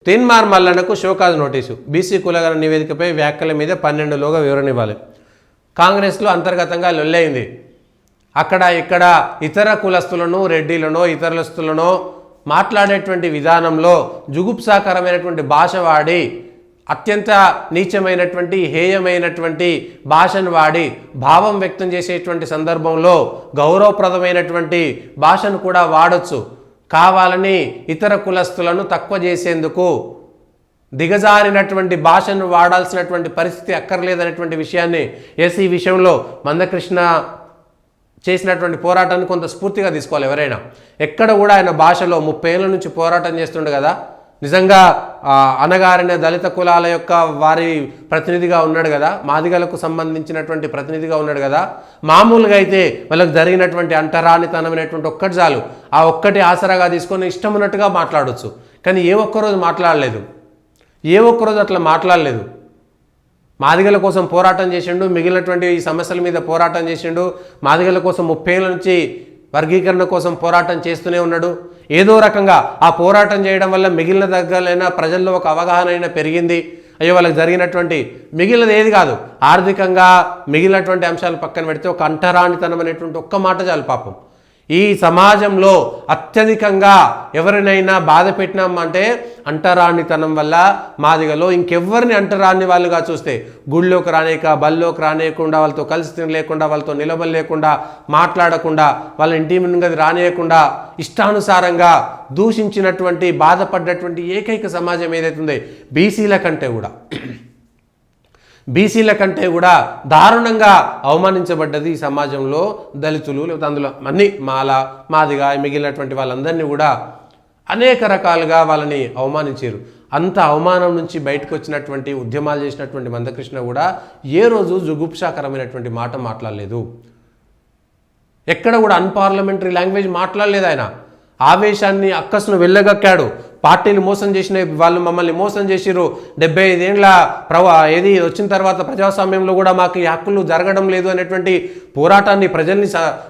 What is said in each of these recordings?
తీన్మార్ మల్లన్నకు show cause notice. BC కులగణ నివేదికపై వ్యాఖ్యల మీద 12లోగా వివరణ ఇవ్వాలి. కాంగ్రెస్లో అంతర్గతంగా లొల్లైంది. అక్కడ ఇక్కడ ఇతర కులస్తులను, రెడ్డిలను, ఇతరులస్తులను మాట్లాడేటువంటి విధానంలో జుగుప్సాకరమైనటువంటి భాష వాడి, అత్యంత నీచమైనటువంటి హేయమైనటువంటి భాషను వాడి భావం వ్యక్తం చేసేటువంటి సందర్భంలో గౌరవప్రదమైనటువంటి భాషను కూడా వాడొచ్చు. కావాలని ఇతర కులస్తులను తక్కువ చేసేందుకు దిగజారినటువంటి భాషను వాడాల్సినటువంటి పరిస్థితి అక్కర్లేదనేటువంటి విషయాన్ని ఈ విషయంలో మందకృష్ణ చేసినటువంటి పోరాటాన్ని కొంత స్ఫూర్తిగా తీసుకోవాలి ఎవరైనా. ఎక్కడ కూడా ఆయన భాషలో 30 ఏళ్ళ నుంచి పోరాటం చేస్తుండే కదా, నిజంగా అనగారిన దళిత కులాల యొక్క వారి ప్రతినిధిగా ఉన్నాడు కదా, మాదిగలకు సంబంధించినటువంటి ప్రతినిధిగా ఉన్నాడు కదా. మామూలుగా అయితే వాళ్ళకి జరిగినటువంటి అంటరానితనమైనటువంటి ఒక్కటి చాలు, ఆ ఒక్కటి ఆసరాగా తీసుకొని ఇష్టం ఉన్నట్టుగా మాట్లాడవచ్చు. కానీ ఏ ఒక్కరోజు మాట్లాడలేదు, ఏ ఒక్కరోజు అట్లా మాట్లాడలేదు. మాదిగల కోసం పోరాటం చేసిండు, మిగిలినటువంటి ఈ సమస్యల మీద పోరాటం చేసిండు. మాదిగల కోసం 30 ఏళ్ళ నుంచి వర్గీకరణ కోసం పోరాటం చేస్తూనే ఉన్నాడు. ఏదో రకంగా ఆ పోరాటం చేయడం వల్ల మిగిలిన దగ్గరైనా ప్రజల్లో ఒక అవగాహన అయినా పెరిగింది. అయ్యో వాళ్ళకి జరిగినటువంటి మిగిలినది ఏది కాదు, ఆర్థికంగా మిగిలినటువంటి అంశాలు పక్కన పెడితే ఒక అంటరానితనం అనేటువంటి ఒక్క మాట చాలు. పాపం ఈ సమాజంలో అత్యధికంగా ఎవరినైనా బాధ పెట్టినామంటే అంటరానితనం వల్ల మాదిగలో ఇంకెవ్వరిని అంటరాని వాళ్ళుగా చూస్తే, గుళ్ళోకి రానేక, బల్లోకి రానేయకుండా, వాళ్ళతో కలిసి తినలేకుండా, వాళ్ళతో నిలబడలేకుండా, మాట్లాడకుండా, వాళ్ళ ఇంటి ముందు రానియకుండా, ఇష్టానుసారంగా దూషించినటువంటి బాధపడ్డటువంటి ఏకైక సమాజం ఏదైతుందో బీసీల కంటే కూడా దారుణంగా అవమానించబడ్డది ఈ సమాజంలో దళితులు. లేకపోతే అందులో అన్ని మాదిగా మిగిలినటువంటి వాళ్ళందరినీ కూడా అనేక రకాలుగా వాళ్ళని అవమానించారు. అంత అవమానం నుంచి బయటకు వచ్చినటువంటి ఉద్యమాలు చేసినటువంటి మందకృష్ణ కూడా ఏ రోజు జుగుప్సాకరమైనటువంటి మాట మాట్లాడలేదు. ఎక్కడ కూడా అన్పార్లమెంటరీ లాంగ్వేజ్ మాట్లాడలేదు. ఆయన ఆవేశాన్ని అక్కసును వెళ్ళగక్కాడు. పార్టీలు మోసం చేసిన వాళ్ళు మమ్మల్ని మోసం చేసిరు, 75 ఏళ్ళ ఏది వచ్చిన తర్వాత ప్రజాస్వామ్యంలో కూడా మాకు ఈ హక్కులు జరగడం లేదు అనేటువంటి పోరాటాన్ని ప్రజల్ని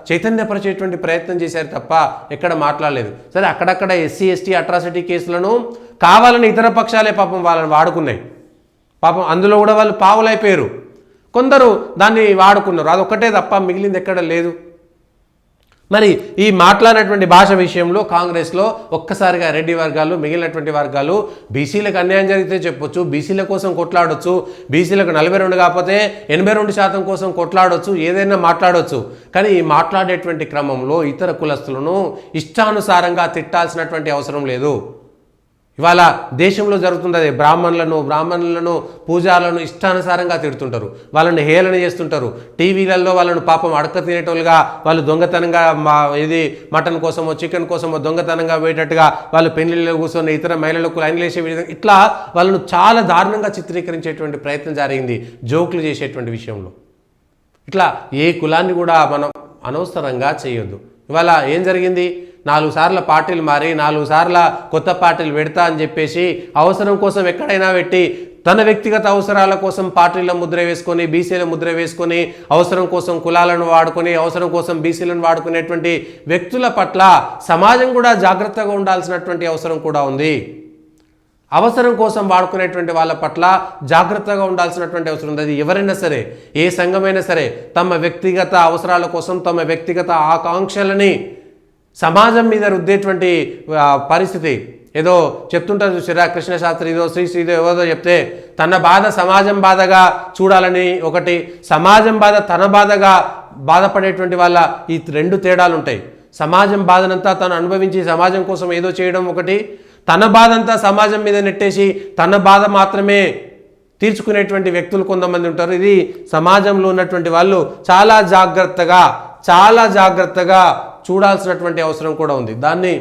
చైతన్యపరిచేటువంటి ప్రయత్నం చేశారు తప్ప ఎక్కడ మాట్లాడలేదు. సరే, అక్కడక్కడ ఎస్సీ ఎస్టీ అట్రాసిటీ కేసులను కావాలని ఇతర పక్షాలే పాపం వాళ్ళని వాడుకున్నాయి. పాపం అందులో కూడా వాళ్ళు పావులైపోయారు. కొందరు దాన్ని వాడుకున్నారు, అదొక్కటే తప్ప మిగిలింది ఎక్కడ లేదు. మరి ఈ మాట్లాడినటువంటి భాష విషయంలో కాంగ్రెస్లో ఒక్కసారిగా రెడ్డి వర్గాలు, మిగిలినటువంటి వర్గాలు బీసీలకు అన్యాయం జరిగితే చెప్పొచ్చు, బీసీల కోసం కొట్లాడొచ్చు, బీసీలకు 42 కాకపోతే 82% కోసం కొట్లాడొచ్చు, ఏదైనా మాట్లాడొచ్చు. కానీ ఈ మాట్లాడేటువంటి క్రమంలో ఇతర కులస్తులను ఇష్టానుసారంగా తిట్టాల్సినటువంటి అవసరం లేదు. ఇవాళ దేశంలో జరుగుతుంది అదే. బ్రాహ్మణులను పూజారులను ఇష్టానుసారంగా తిడుతుంటారు, వాళ్ళని హేళన చేస్తుంటారు. టీవీలలో వాళ్ళను పాపం అడక తినేటోళ్ళుగా, వాళ్ళు దొంగతనంగా మటన్ కోసమో చికెన్ కోసమో దొంగతనంగా పోయేటట్టుగా వాళ్ళు పెళ్లిళ్ళలో కూర్చొని ఇతర మహిళలకు లైన్లు వేసే విధంగా ఇట్లా వాళ్ళను చాలా దారుణంగా చిత్రీకరించేటువంటి ప్రయత్నం జరిగింది జోకులు చేసేటువంటి విషయంలో. ఇట్లా ఏ కులాన్ని కూడా మనం అనవసరంగా చేయొద్దు. ఇవాళ ఏం జరిగింది, 4 సార్లు పార్టీలు మారి 4 సార్లు కొత్త పార్టీలు పెడతా అని చెప్పేసి అవసరం కోసం ఎక్కడైనా పెట్టి తన వ్యక్తిగత అవసరాల కోసం పార్టీల ముద్ర వేసుకొని, బీసీల ముద్ర వేసుకొని, అవసరం కోసం కులాలను వాడుకొని, అవసరం కోసం బీసీలను వాడుకునేటువంటి వ్యక్తుల పట్ల సమాజం కూడా జాగ్రత్తగా ఉండాల్సినటువంటి అవసరం కూడా ఉంది. అవసరం కోసం వాడుకునేటువంటి వాళ్ళ పట్ల జాగ్రత్తగా ఉండాల్సినటువంటి అవసరం ఉంది. అది ఎవరైనా సరే, ఏ సంఘమైనా సరే, తమ వ్యక్తిగత అవసరాల కోసం, తమ వ్యక్తిగత ఆకాంక్షలని సమాజం మీద రుద్దేటువంటి పరిస్థితి. ఏదో చెప్తుంటారు చూసారా, కృష్ణశాస్త్రి ఏదో శ్రీశ్రీదో ఏదో చెప్తే తన బాధ సమాజం బాధగా చూడాలని ఒకటి, సమాజం బాధ తన బాధగా బాధపడేటువంటి వాళ్ళ ఈ 2 తేడాలు ఉంటాయి. సమాజం బాధనంతా తను అనుభవించి సమాజం కోసం ఏదో చేయడం ఒకటి, తన బాధ అంతా సమాజం మీద నెట్టేసి తన బాధ మాత్రమే తీర్చుకునేటువంటి వ్యక్తులు కొంతమంది ఉంటారు. ఇది సమాజంలో ఉన్నటువంటి వాళ్ళు చాలా జాగ్రత్తగా చూడాల్సినటువంటి అవసరం కూడా ఉంది. దాన్ని